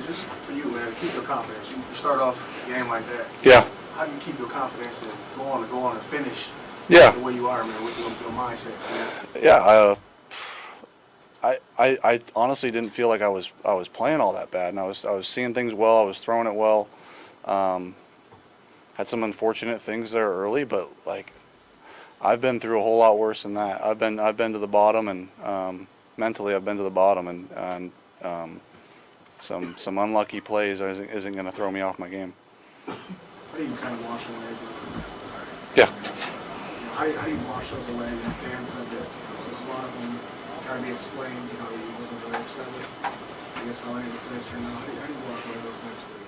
just for you, man, to keep your confidence. You start off a game like that. Yeah. How do you keep your confidence and go on and finish Yeah. the way you are, man, with your mindset? Man? Yeah. I honestly didn't feel like I was playing all that bad, and I was seeing things well. I was throwing it well. Had some unfortunate things there early, but like I've been through a whole lot worse than that. I've been to the bottom, and mentally I've been to the bottom, and some unlucky plays isn't going to throw me off my game. How do you kind of wash away? Sorry. Yeah. How do you wash those away? Dan said that a lot of them try to be explained. He wasn't really upset with, I guess, how any of the plays turned out. How do you wash away those mentally?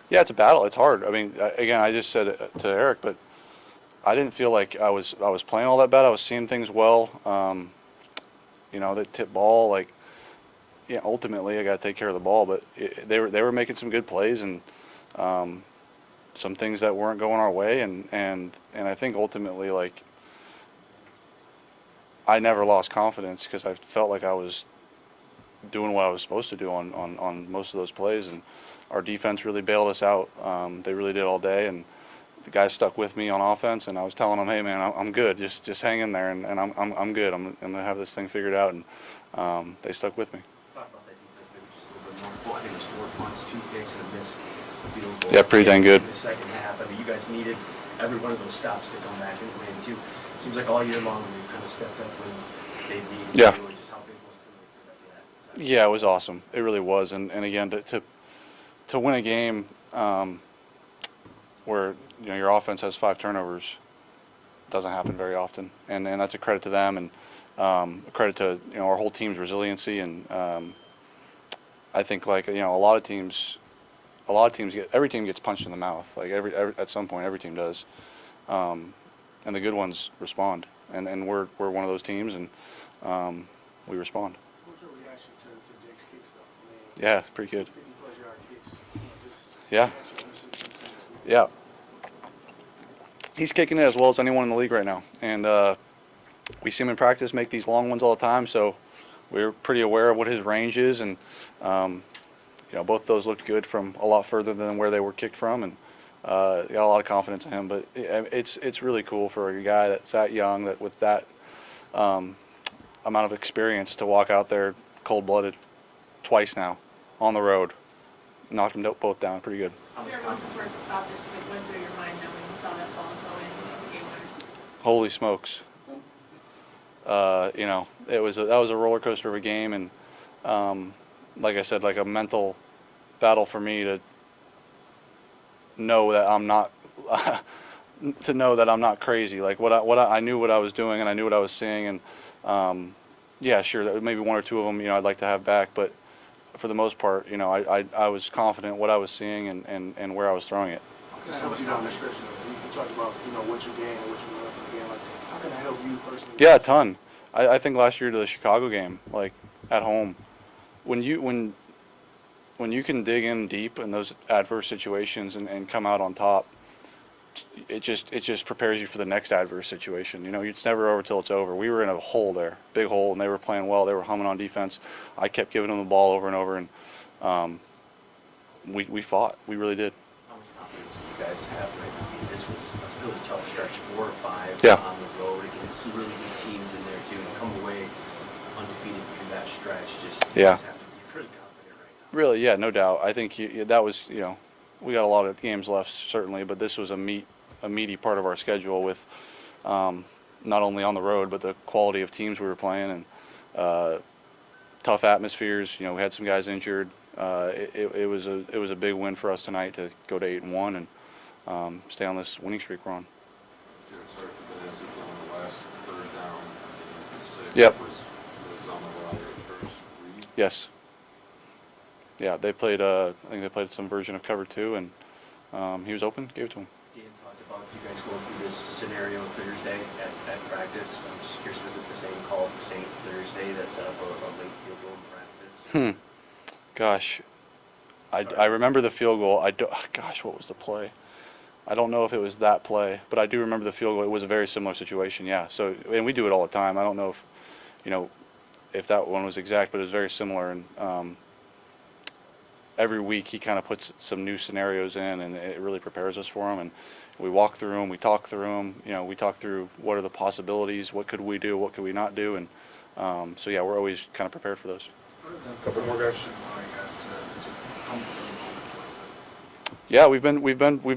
Yeah, it's a battle. It's hard. I mean, again, I just said it to Eric, but I didn't feel like I was playing all that bad. I was seeing things well. That tip ball, like, yeah, ultimately I got to take care of the ball, but they were making some good plays, and some things that weren't going our way, and I think ultimately, like, I never lost confidence because I felt like I was doing what I was supposed to do on most of those plays, and our defense really bailed us out. They really did all day, and the guys stuck with me on offense, and I was telling them, hey man, I'm good, just hang in there, and I'm good. I'm gonna have this thing figured out, and they stuck with me. Talk about that defense maybe just a little bit more. I think it was 4 punts, 2 kicks, and a missed field goal. Yeah, pretty dang good. In the second half, I mean, you guys needed every one of those stops to come back and win too. Seems like all year long you kind of stepped up when they needed Yeah. to. Just how big was the Yeah, it was awesome. It really was, and again, to win a game where your offense has 5 turnovers doesn't happen very often, and that's a credit to them, and a credit to our whole team's resiliency, and I think, like, a lot of teams every team gets punched in the mouth, like every at some point every team does, and the good ones respond, and we're one of those teams, and we respond. What's your reaction to Jake's kicks, though? Yeah, it's pretty good. 50+ yard kicks. Yeah. Yeah. He's kicking it as well as anyone in the league right now, and we see him in practice make these long ones all the time, so we're pretty aware of what his range is, and both those looked good from a lot further than where they were kicked from, and got a lot of confidence in him. But it's really cool for a guy that's that young, that with that amount of experience, to walk out there cold-blooded twice now on the road, knocked them both down pretty good. Jared, what was the first thought that just went through your mind when you saw that ball go in the game winner? Holy smokes! That was a roller coaster of a game, and like I said, like a mental battle for me to know that I'm not crazy. Like I knew what I was doing, and I knew what I was seeing, and yeah, sure, that maybe 1 or 2 of them, I'd like to have back, but for the most part, I was confident what I was seeing and where I was throwing it. Just help you down the stretch. You talked about what you gained and what you learned from the game. Like, how can I help you personally? Yeah, a ton. I think last year to the Chicago game, like at home, when you can dig in deep in those adverse situations and come out on top, it just prepares you for the next adverse situation. It's never over till it's over. We were in a hole there, big hole, and they were playing well. They were humming on defense. I kept giving them the ball over and over, and we fought. We really did. How much confidence do you guys have right now? I mean, this was a really tough stretch, 4 or 5 Yeah. on the road against some really good teams in there too, and come away undefeated through that stretch. Just Yeah. You guys have to be pretty confident right now. Really, yeah, no doubt. I think that was, we got a lot of games left, certainly, but this was a meaty part of our schedule with not only on the road, but the quality of teams we were playing, and tough atmospheres. We had some guys injured. It was a big win for us tonight to go to 8-1 and stay on this winning streak we're on. Jared, sorry for the hesitant on the last third down. Yep. Was on the line at first read. Yes. Yeah, they played. I think they played some version of cover 2, and he was open. Gave it to him. Dan talked about you guys going through this scenario Thursday at practice. I'm just curious, was it the same call, the same Thursday that set up a late field goal in practice? Gosh, I remember the field goal. Gosh, what was the play? I don't know if it was that play, but I do remember the field goal. It was a very similar situation, yeah. So, and we do it all the time. I don't know if, if that one was exact, but it was very similar. And every week he kind of puts some new scenarios in, and it really prepares us for them. And we walk through them, we talk through them. You know, we talk through what are the possibilities, what could we do, what could we not do, and so yeah, we're always kind of prepared for those. What is that? Couple more guys. Allow you guys to come through moments like this? Yeah, we've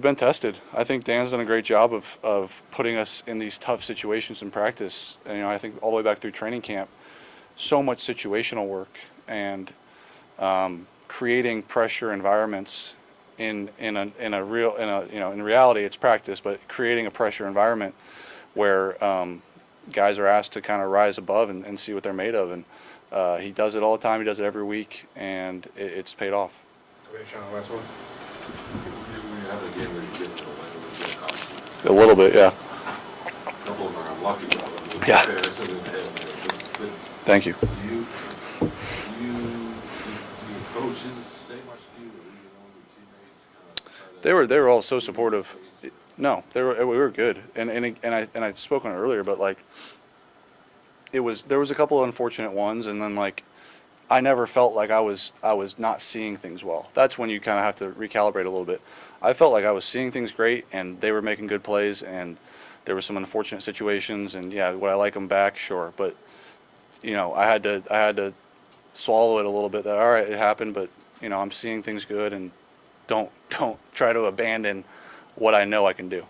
been tested. I think Dan's done a great job of putting us in these tough situations in practice. And, you know, I think all the way back through training camp, so much situational work and creating pressure environments in reality it's practice, but creating a pressure environment where guys are asked to kind of rise above and see what they're made of. And he does it all the time. He does it every week, and it's paid off. Okay, Sean, last one. When you have a game where you get to the line of the constant, A little bit, yeah. a couple of them are unlucky, but Yeah. so but Thank you. do your coaches say much to you, or even one of your teammates kind of try to... They were all so supportive. No, we were good, and I spoke on it earlier, but like there was a couple of unfortunate ones, and then like I never felt like I was not seeing things well. That's when you kind of have to recalibrate a little bit. I felt like I was seeing things great, and they were making good plays, and there were some unfortunate situations, and yeah, would I like them back? Sure, but you know, I had to swallow it a little bit. That all right, it happened, but you know, I'm seeing things good, and don't try to abandon what I know I can do.